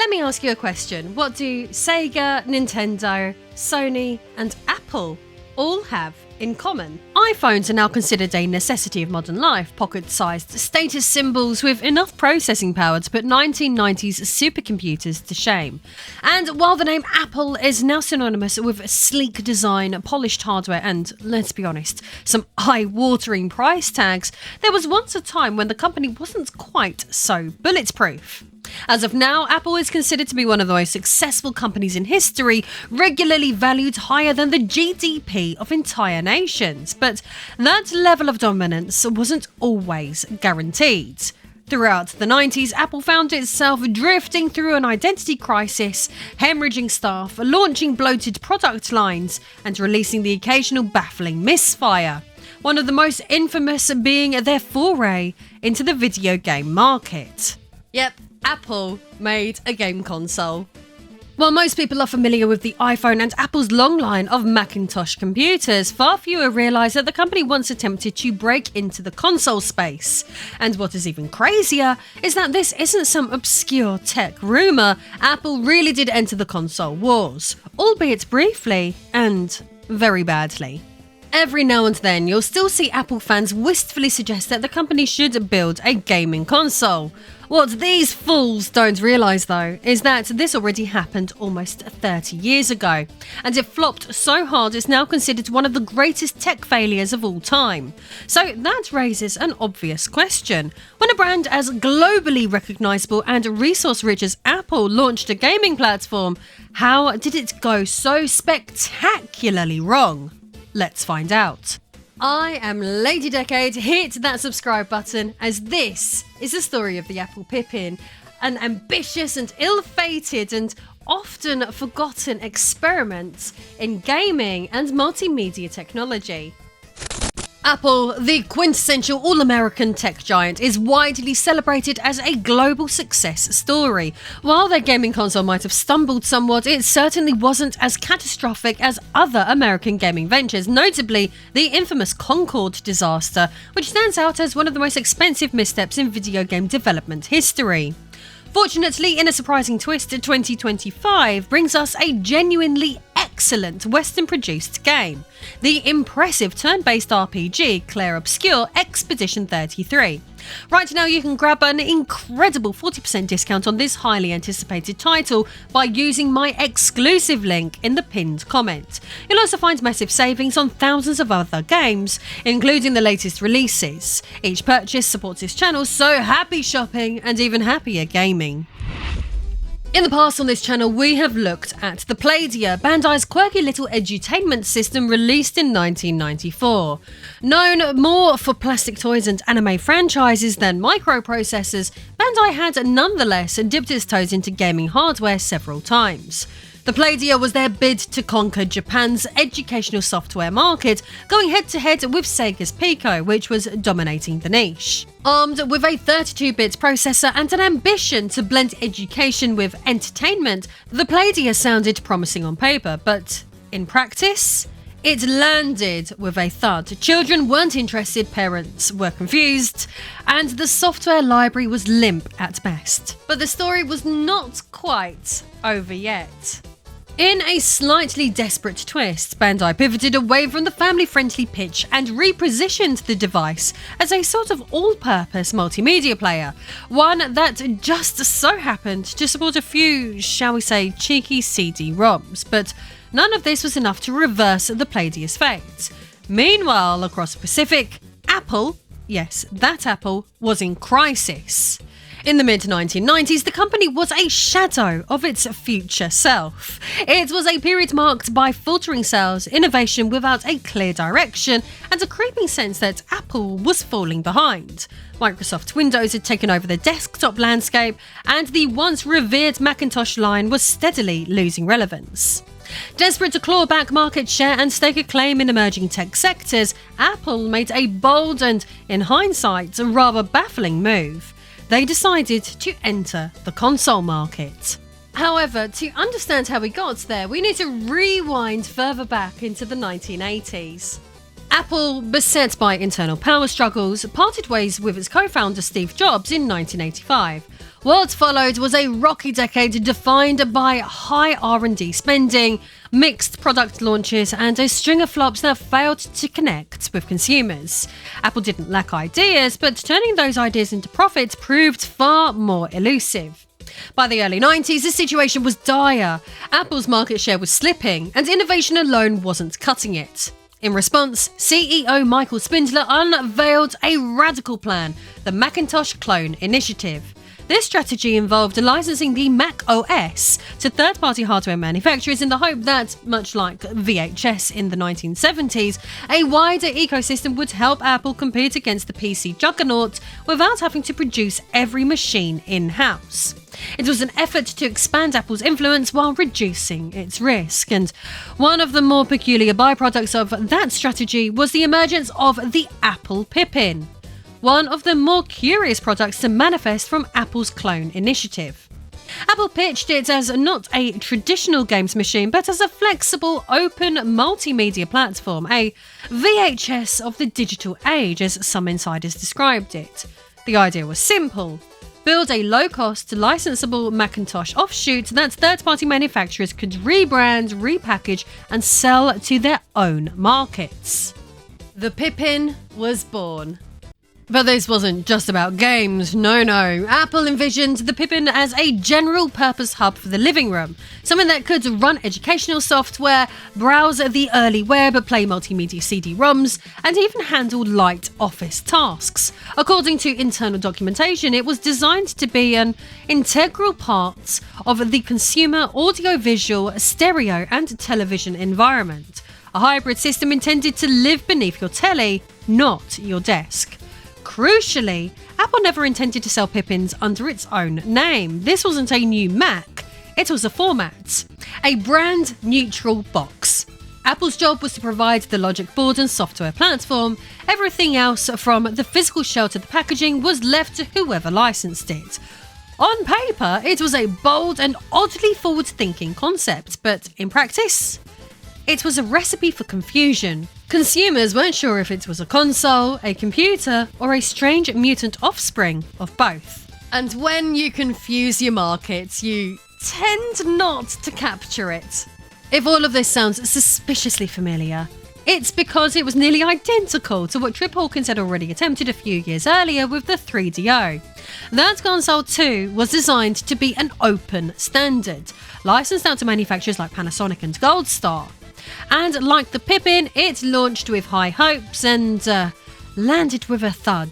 Let me ask you a question. What do Sega, Nintendo, Sony, and Apple all have in common? iPhones are now considered a necessity of modern life, pocket-sized status symbols with enough processing power to put 1990s supercomputers to shame. And while the name Apple is now synonymous with sleek design, polished hardware and, let's be honest, some eye-watering price tags, there was once a time when the company wasn't quite so bulletproof. As of now, Apple is considered to be one of the most successful companies in history, regularly valued higher than the GDP of entire nations. But that level of dominance wasn't always guaranteed. Throughout the 90s, Apple found itself drifting through an identity crisis, hemorrhaging staff, launching bloated product lines, and releasing the occasional baffling misfire. One of the most infamous being their foray into the video game market. Yep. Apple made a game console. While most people are familiar with the iPhone and Apple's long line of Macintosh computers, far fewer realise that the company once attempted to break into the console space. And what is even crazier is that this isn't some obscure tech rumour. Apple really did enter the console wars, albeit briefly and very badly. Every now and then, you'll still see Apple fans wistfully suggest that the company should build a gaming console. What these fools don't realise, though, is that this already happened almost 30 years ago, and it flopped so hard it's now considered one of the greatest tech failures of all time. So that raises an obvious question. When a brand as globally recognisable and resource-rich as Apple launched a gaming platform, how did it go so spectacularly wrong? Let's find out. I am Lady Decade. Hit that subscribe button, as this is the story of the Apple Pippin, an ambitious and ill-fated and often forgotten experiment in gaming and multimedia technology. Apple, the quintessential all-American tech giant, is widely celebrated as a global success story. While their gaming console might have stumbled somewhat, it certainly wasn't as catastrophic as other American gaming ventures, notably the infamous Concorde disaster, which stands out as one of the most expensive missteps in video game development history. Fortunately, in a surprising twist, 2025 brings us a genuinely excellent Western-produced game, the impressive turn-based RPG Clair Obscur Expedition 33. Right now, you can grab an incredible 40% discount on this highly anticipated title by using my exclusive link in the pinned comment. You'll also find massive savings on thousands of other games, including the latest releases. Each purchase supports this channel, so happy shopping and even happier gaming. In the past on this channel, we have looked at the Playdia, Bandai's quirky little edutainment system released in 1994. Known more for plastic toys and anime franchises than microprocessors, Bandai had nonetheless dipped its toes into gaming hardware several times. The Playdia was their bid to conquer Japan's educational software market, going head-to-head with Sega's Pico, which was dominating the niche. Armed with a 32-bit processor and an ambition to blend education with entertainment, the Playdia sounded promising on paper, but in practice, it landed with a thud. Children weren't interested, parents were confused, and the software library was limp at best. But the story was not quite over yet. In a slightly desperate twist, Bandai pivoted away from the family-friendly pitch and repositioned the device as a sort of all-purpose multimedia player, one that just so happened to support a few, shall we say, cheeky CD-ROMs, but none of this was enough to reverse the Playdia's fate. Meanwhile, across the Pacific, Apple, yes, that Apple, was in crisis. In the mid-1990s, the company was a shadow of its future self. It was a period marked by faltering sales, innovation without a clear direction, and a creeping sense that Apple was falling behind. Microsoft Windows had taken over the desktop landscape, and the once revered Macintosh line was steadily losing relevance. Desperate to claw back market share and stake a claim in emerging tech sectors, Apple made a bold and, in hindsight, a rather baffling move. They decided to enter the console market. However, to understand how we got there, we need to rewind further back into the 1980s. Apple, beset by internal power struggles, parted ways with its co-founder Steve Jobs in 1985. What followed was a rocky decade defined by high R&D spending, mixed product launches, and a string of flops that failed to connect with consumers. Apple didn't lack ideas, but turning those ideas into profits proved far more elusive. By the early 90s, the situation was dire. Apple's market share was slipping, and innovation alone wasn't cutting it. In response, CEO Michael Spindler unveiled a radical plan, the Macintosh Clone Initiative. This strategy involved licensing the Mac OS to third-party hardware manufacturers in the hope that, much like VHS in the 1970s, a wider ecosystem would help Apple compete against the PC juggernaut without having to produce every machine in-house. It was an effort to expand Apple's influence while reducing its risk, and one of the more peculiar byproducts of that strategy was the emergence of the Apple Pippin, one of the more curious products to manifest from Apple's clone initiative. Apple pitched it as not a traditional games machine, but as a flexible, open multimedia platform, a VHS of the digital age, as some insiders described it. The idea was simple: build a low-cost, licensable Macintosh offshoot that third-party manufacturers could rebrand, repackage, and sell to their own markets. The Pippin was born. But this wasn't just about games, no. Apple envisioned the Pippin as a general-purpose hub for the living room, something that could run educational software, browse the early web, play multimedia CD-ROMs, and even handle light office tasks. According to internal documentation, it was designed to be an integral part of the consumer audiovisual, stereo, and television environment, a hybrid system intended to live beneath your telly, not your desk. Crucially, Apple never intended to sell Pippins under its own name. This wasn't a new Mac, it was a format, a brand-neutral box. Apple's job was to provide the logic board and software platform. Everything else, from the physical shell to the packaging, was left to whoever licensed it. On paper, it was a bold and oddly forward-thinking concept, but in practice, it was a recipe for confusion. Consumers weren't sure if it was a console, a computer, or a strange mutant offspring of both. And when you confuse your market, you tend not to capture it. If all of this sounds suspiciously familiar, it's because it was nearly identical to what Trip Hawkins had already attempted a few years earlier with the 3DO. That console too was designed to be an open standard, licensed out to manufacturers like Panasonic and Goldstar. And like the Pippin, it launched with high hopes and landed with a thud.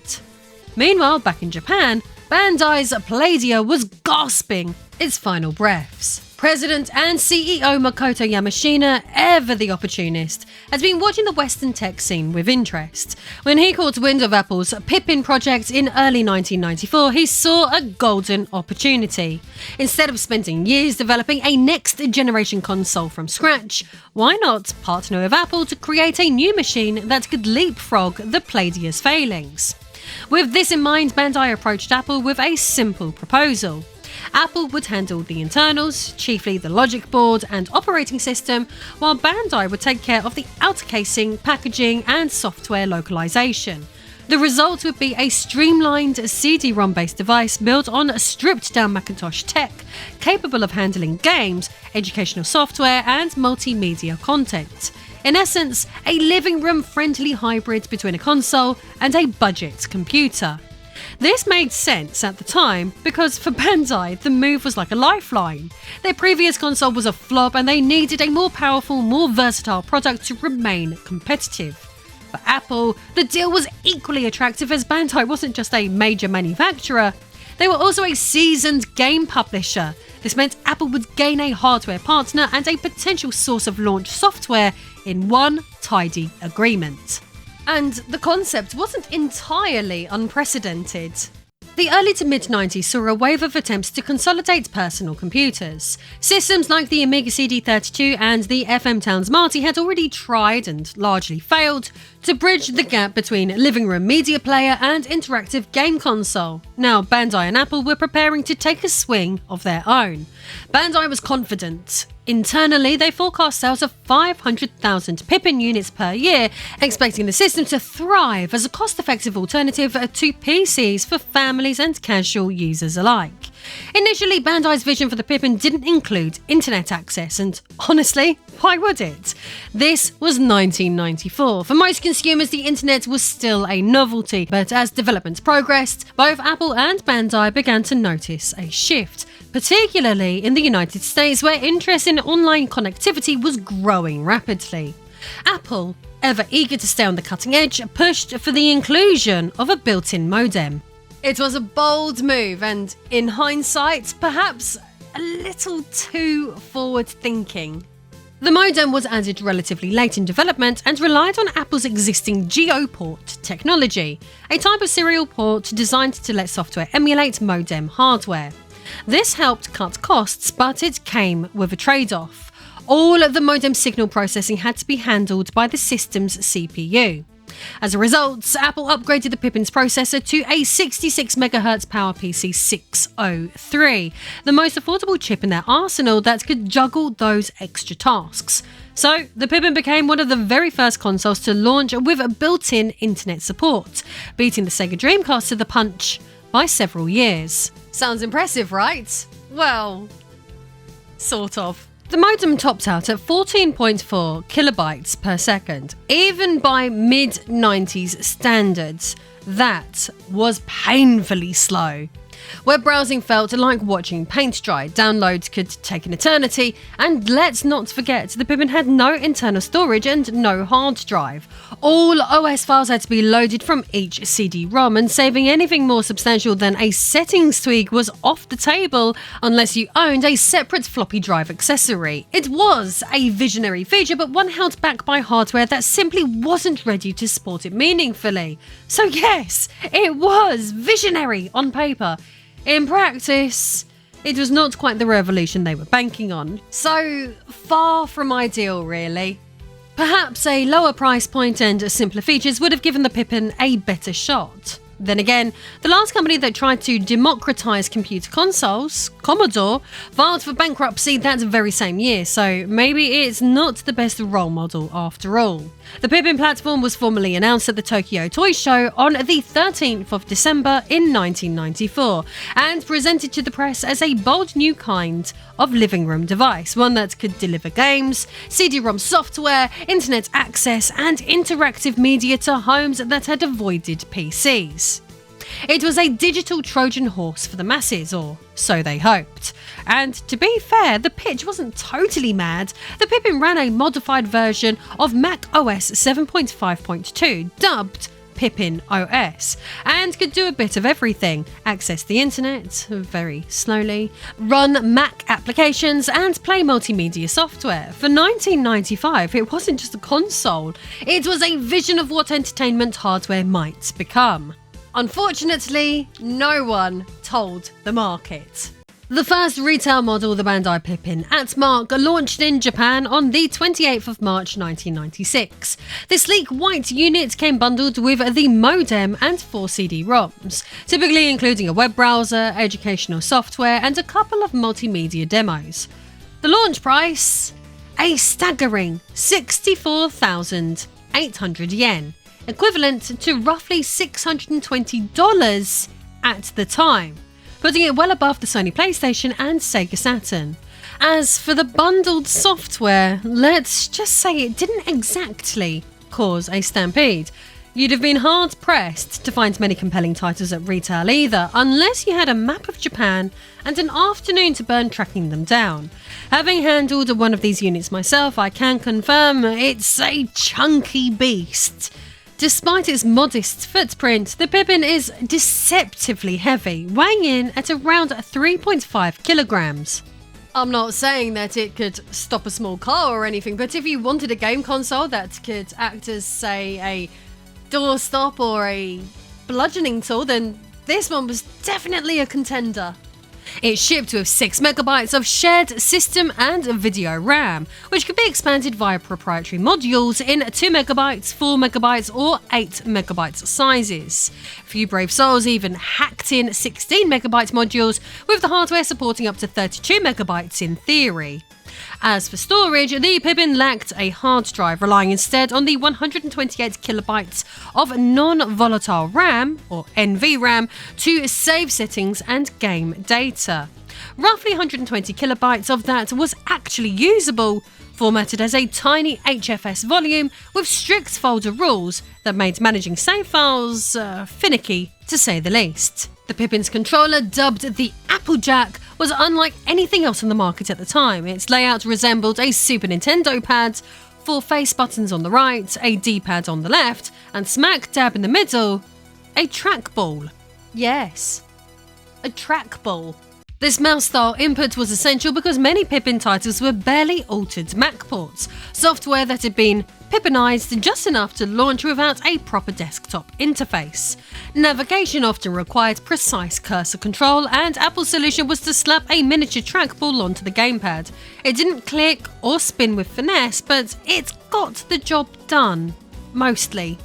Meanwhile, back in Japan, Bandai's Palladium was gasping its final breaths. President and CEO Makoto Yamashina, ever the opportunist, has been watching the Western tech scene with interest. When he caught wind of Apple's Pippin project in early 1994, he saw a golden opportunity. Instead of spending years developing a next-generation console from scratch, why not partner with Apple to create a new machine that could leapfrog the Palladium's failings? With this in mind, Bandai approached Apple with a simple proposal. Apple would handle the internals, chiefly the logic board and operating system, while Bandai would take care of the outer casing, packaging, and software localization. The result would be a streamlined CD-ROM-based device built on stripped-down Macintosh tech, capable of handling games, educational software, and multimedia content. In essence, a living room-friendly hybrid between a console and a budget computer. This made sense at the time because for Bandai, the move was like a lifeline. Their previous console was a flop and they needed a more powerful, more versatile product to remain competitive. For Apple, the deal was equally attractive as Bandai wasn't just a major manufacturer, they were also a seasoned game publisher. This meant Apple would gain a hardware partner and a potential source of launch software in one tidy agreement. And the concept wasn't entirely unprecedented. The early to mid-90s saw a wave of attempts to consolidate personal computers. Systems like the Amiga CD32 and the FM Towns Marti had already tried, and largely failed, to bridge the gap between living room media player and interactive game console. Now, Bandai and Apple were preparing to take a swing of their own. Bandai was confident. Internally, they forecast sales of 500,000 Pippin units per year, expecting the system to thrive as a cost-effective alternative to PCs for families and casual users alike. Initially, Bandai's vision for the Pippin didn't include internet access, and honestly, why would it? This was 1994. For most consumers, the internet was still a novelty, but as development progressed, both Apple and Bandai began to notice a shift, particularly in the United States, where interest in online connectivity was growing rapidly. Apple, ever eager to stay on the cutting edge, pushed for the inclusion of a built-in modem. It was a bold move and, in hindsight, perhaps a little too forward-thinking. The modem was added relatively late in development and relied on Apple's existing GeoPort technology, a type of serial port designed to let software emulate modem hardware. This helped cut costs, but it came with a trade-off. All of the modem signal processing had to be handled by the system's CPU. As a result, Apple upgraded the Pippin's processor to a 66MHz PowerPC 603, the most affordable chip in their arsenal that could juggle those extra tasks. So, the Pippin became one of the very first consoles to launch with built-in internet support, beating the Sega Dreamcast to the punch by several years. Sounds impressive, right? Well, sort of. The modem topped out at 14.4 kilobytes per second. Even by mid-90s standards, that was painfully slow. Web browsing felt like watching paint dry, downloads could take an eternity, and let's not forget the Pippin had no internal storage and no hard drive. All OS files had to be loaded from each CD-ROM, and saving anything more substantial than a settings tweak was off the table unless you owned a separate floppy drive accessory. It was a visionary feature, but one held back by hardware that simply wasn't ready to support it meaningfully. So yes, it was visionary on paper. In practice, it was not quite the revolution they were banking on. So far from ideal, really. Perhaps a lower price point and simpler features would have given the Pippin a better shot. Then again, the last company that tried to democratize computer consoles, Commodore, filed for bankruptcy that very same year, so maybe it's not the best role model after all. The Pippin platform was formally announced at the Tokyo Toy Show on the 13th of December in 1994 and presented to the press as a bold new kind of living room device, one that could deliver games, CD-ROM software, internet access and interactive media to homes that had avoided PCs. It was a digital Trojan horse for the masses, or so they hoped. And to be fair, the pitch wasn't totally mad. The Pippin ran a modified version of Mac OS 7.5.2, dubbed Pippin OS, and could do a bit of everything: access the internet very slowly, run Mac applications, and play multimedia software. For 1995, it wasn't just a console, it was a vision of what entertainment hardware might become. Unfortunately, no one told the market. The first retail model, the Bandai Pippin Atmark, launched in Japan on the 28th of March 1996. The sleek white unit came bundled with the modem and 4 CD-ROMs, typically including a web browser, educational software, and a couple of multimedia demos. The launch price? A staggering 64,800 yen, equivalent to roughly $620 at the time, putting it well above the Sony PlayStation and Sega Saturn. As for the bundled software, let's just say it didn't exactly cause a stampede. You'd have been hard-pressed to find many compelling titles at retail either, unless you had a map of Japan and an afternoon to burn tracking them down. Having handled one of these units myself, I can confirm it's a chunky beast. Despite its modest footprint, the Pippin is deceptively heavy, weighing in at around 3.5 kilograms. I'm not saying that it could stop a small car or anything, but if you wanted a game console that could act as, say, a doorstop or a bludgeoning tool, then this one was definitely a contender. It shipped with 6MB of shared system and video RAM, which could be expanded via proprietary modules in 2MB, 4MB or 8MB sizes. A few brave souls even hacked in 16MB modules, with the hardware supporting up to 32MB in theory. As for storage, the Pippin lacked a hard drive, relying instead on the 128 kilobytes of non-volatile RAM, or NVRAM, to save settings and game data. Roughly 120 kilobytes of that was actually usable, formatted as a tiny HFS volume with strict folder rules that made managing save files finicky, to say the least. The Pippin's controller, dubbed the Applejack, was unlike anything else on the market at the time. Its layout resembled a Super Nintendo pad, 4 face buttons on the right, a D-pad on the left, and smack dab in the middle, a trackball. Yes, a trackball. This mouse-style input was essential because many Pippin titles were barely altered Mac ports, software that had been Pippinized just enough to launch without a proper desktop interface. Navigation often required precise cursor control, and Apple's solution was to slap a miniature trackball onto the gamepad. It didn't click or spin with finesse, but it got the job done, mostly.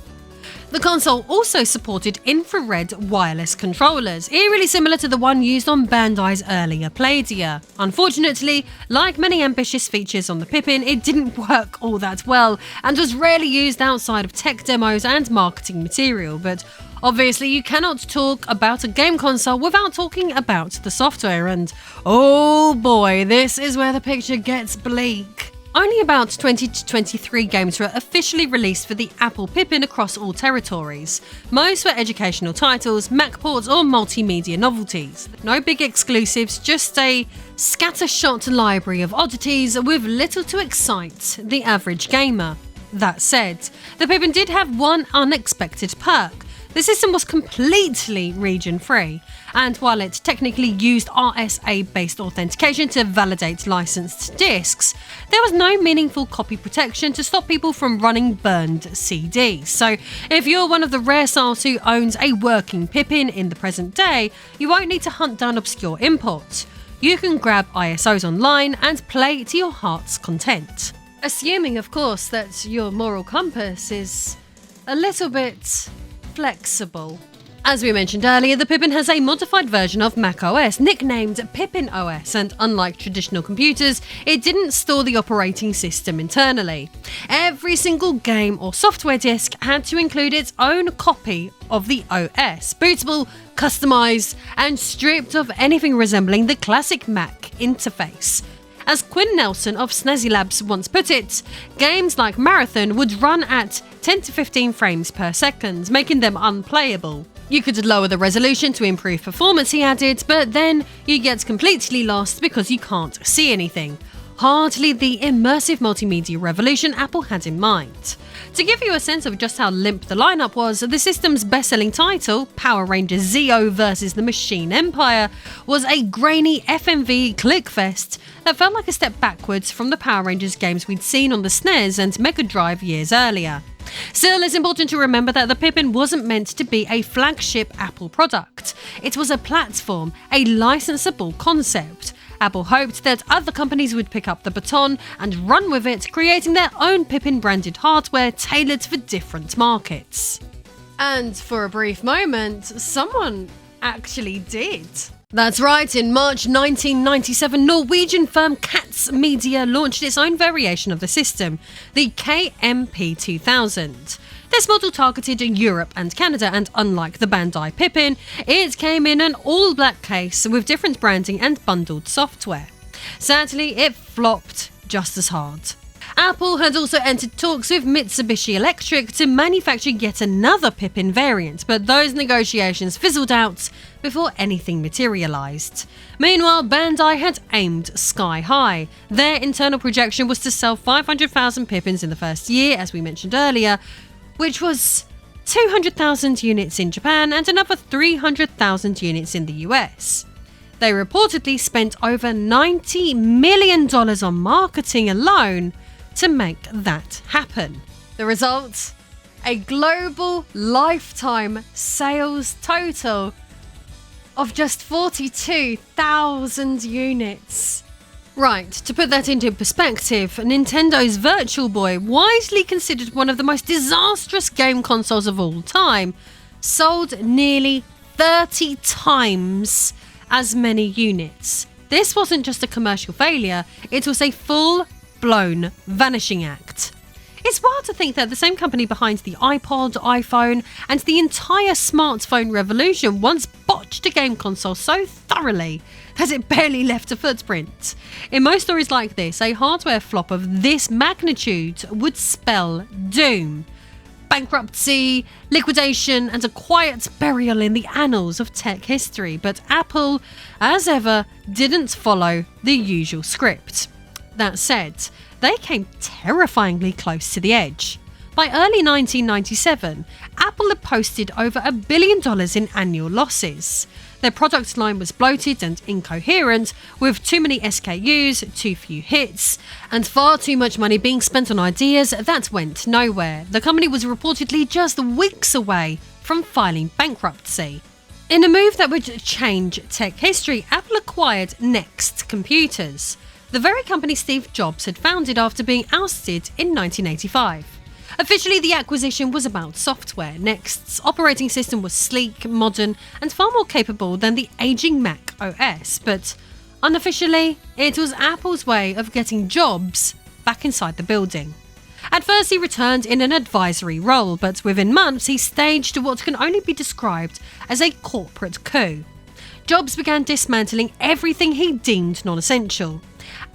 The console also supported infrared wireless controllers, eerily similar to the one used on Bandai's earlier Playdia. Unfortunately, like many ambitious features on the Pippin, it didn't work all that well and was rarely used outside of tech demos and marketing material, but obviously you cannot talk about a game console without talking about the software, and oh boy, this is where the picture gets bleak. Only about 20 to 23 games were officially released for the Apple Pippin across all territories. Most were educational titles, Mac ports or multimedia novelties. No big exclusives, just a scattershot library of oddities with little to excite the average gamer. That said, the Pippin did have one unexpected perk. The system was completely region-free, and while it technically used RSA-based authentication to validate licensed discs, there was no meaningful copy protection to stop people from running burned CDs. So if you're one of the rare souls who owns a working Pippin in the present day, you won't need to hunt down obscure imports. You can grab ISOs online and play to your heart's content. Assuming, of course, that your moral compass is a little bit flexible. As we mentioned earlier, the Pippin has a modified version of macOS, nicknamed Pippin OS, and unlike traditional computers, it didn't store the operating system internally. Every single game or software disk had to include its own copy of the OS, bootable, customized, and stripped of anything resembling the classic Mac interface. As Quinn Nelson of Snazzy Labs once put it, games like Marathon would run at 10 to 15 frames per second, making them unplayable. You could lower the resolution to improve performance, he added, but then you get completely lost because you can't see anything. Hardly the immersive multimedia revolution Apple had in mind. To give you a sense of just how limp the lineup was, the system's best-selling title, Power Rangers Zeo vs. the Machine Empire, was a grainy FMV clickfest that felt like a step backwards from the Power Rangers games we'd seen on the SNES and Mega Drive years earlier. Still, it's important to remember that the Pippin wasn't meant to be a flagship Apple product. It was a platform, a licensable concept. Apple hoped that other companies would pick up the baton and run with it, creating their own Pippin-branded hardware tailored for different markets. And for a brief moment, someone actually did. That's right, in March 1997, Norwegian firm Katz Media launched its own variation of the system, the KMP2000. This model targeted Europe and Canada, and unlike the Bandai Pippin, it came in an all-black case with different branding and bundled software. Sadly, it flopped just as hard. Apple had also entered talks with Mitsubishi Electric to manufacture yet another Pippin variant, but those negotiations fizzled out before anything materialised. Meanwhile, Bandai had aimed sky high. Their internal projection was to sell 500,000 Pippins in the first year, as we mentioned earlier, which was 200,000 units in Japan and another 300,000 units in the US. They reportedly spent over $90 million on marketing alone to make that happen. The result? A global lifetime sales total of just 42,000 units. Right, to put that into perspective, Nintendo's Virtual Boy, widely considered one of the most disastrous game consoles of all time, sold nearly 30 times as many units. This wasn't just a commercial failure, it was a full-blown vanishing act. It's wild to think that the same company behind the iPod, iPhone, and the entire smartphone revolution once botched a game console so thoroughly that it barely left a footprint. In most stories like this, a hardware flop of this magnitude would spell doom, bankruptcy, liquidation, and a quiet burial in the annals of tech history. But Apple, as ever, didn't follow the usual script. That said, they came terrifyingly close to the edge. By early 1997, Apple had posted over $1 billion in annual losses. Their product line was bloated and incoherent, with too many SKUs, too few hits, and far too much money being spent on ideas that went nowhere. The company was reportedly just weeks away from filing bankruptcy. In a move that would change tech history, Apple acquired Next Computers, the very company Steve Jobs had founded after being ousted in 1985. Officially, the acquisition was about software. Next's operating system was sleek, modern, and far more capable than the aging Mac OS, but unofficially, it was Apple's way of getting Jobs back inside the building. At first, he returned in an advisory role, but within months, he staged what can only be described as a corporate coup. Jobs began dismantling everything he deemed non-essential.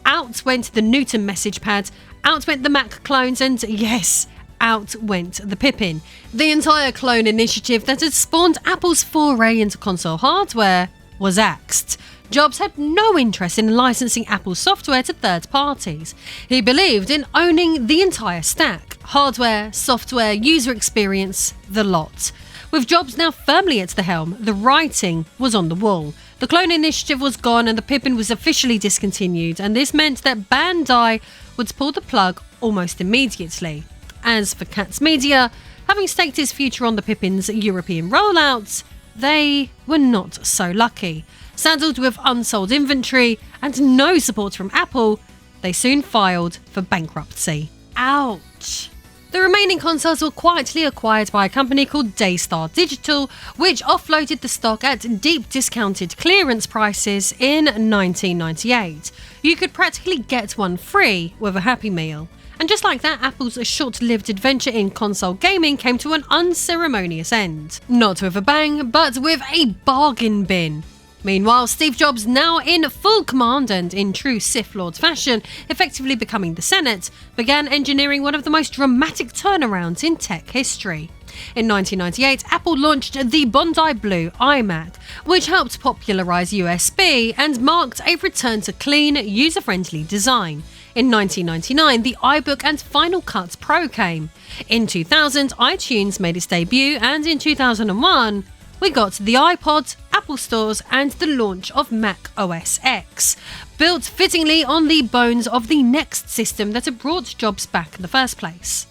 Out went the Newton message pad, out went the Mac clones, and yes, out went the Pippin. The entire clone initiative that had spawned Apple's foray into console hardware was axed. Jobs had no interest in licensing Apple's software to third parties. He believed in owning the entire stack: hardware, software, user experience, the lot. With Jobs now firmly at the helm, the writing was on the wall. The clone initiative was gone and the Pippin was officially discontinued, and this meant that Bandai would pull the plug almost immediately. As for Katz Media, having staked its future on the Pippin's European rollouts, they were not so lucky. Saddled with unsold inventory and no support from Apple, they soon filed for bankruptcy. Ouch! The remaining consoles were quietly acquired by a company called Daystar Digital, which offloaded the stock at deep discounted clearance prices in 1998. You could practically get one free with a Happy Meal. And just like that, Apple's short-lived adventure in console gaming came to an unceremonious end. Not with a bang, but with a bargain bin. Meanwhile, Steve Jobs, now in full command and in true Sith Lord fashion, effectively becoming the Senate, began engineering one of the most dramatic turnarounds in tech history. In 1998, Apple launched the Bondi Blue iMac, which helped popularise USB and marked a return to clean, user-friendly design. In 1999, the iBook and Final Cut Pro came. In 2000, iTunes made its debut, and in 2001, we got the iPod, Apple Stores, and the launch of Mac OS X, built fittingly on the bones of the Next system that had brought Jobs back in the first place.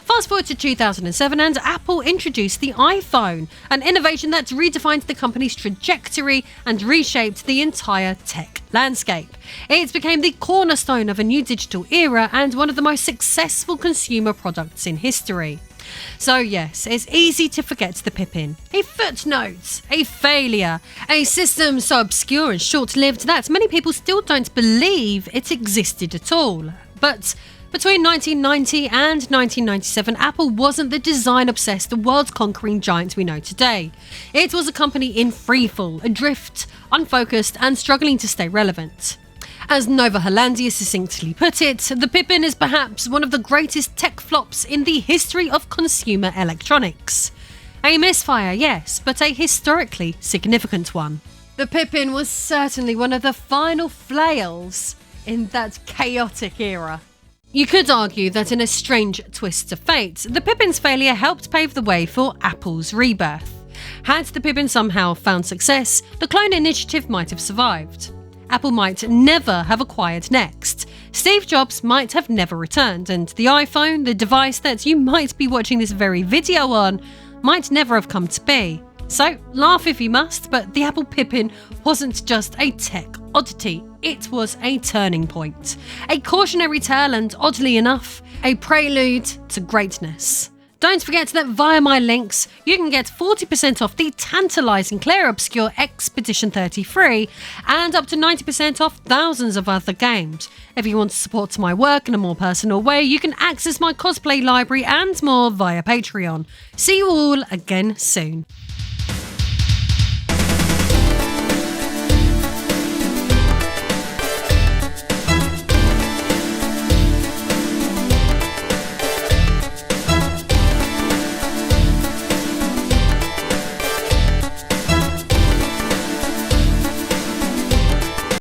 Fast forward to 2007 and Apple introduced the iPhone, an innovation that redefined the company's trajectory and reshaped the entire tech landscape. It became the cornerstone of a new digital era and one of the most successful consumer products in history. So yes, it's easy to forget the Pippin. A footnote, a failure, a system so obscure and short-lived that many people still don't believe it existed at all. But between 1990 and 1997, Apple wasn't the design-obsessed, world-conquering giant we know today. It was a company in freefall, adrift, unfocused, and struggling to stay relevant. As Nova Hollandia succinctly put it, the Pippin is perhaps one of the greatest tech flops in the history of consumer electronics. A misfire, yes, but a historically significant one. The Pippin was certainly one of the final flails in that chaotic era. You could argue that in a strange twist of fate, the Pippin's failure helped pave the way for Apple's rebirth. Had the Pippin somehow found success, the clone initiative might have survived. Apple might never have acquired Next. Steve Jobs might have never returned, and the iPhone, the device that you might be watching this very video on, might never have come to be. So, laugh if you must, but the Apple Pippin wasn't just a tech oddity, it was a turning point. A cautionary tale and, oddly enough, a prelude to greatness. Don't forget that via my links, you can get 40% off the tantalising Clair Obscure Expedition 33 and up to 90% off thousands of other games. If you want to support my work in a more personal way, you can access my cosplay library and more via Patreon. See you all again soon.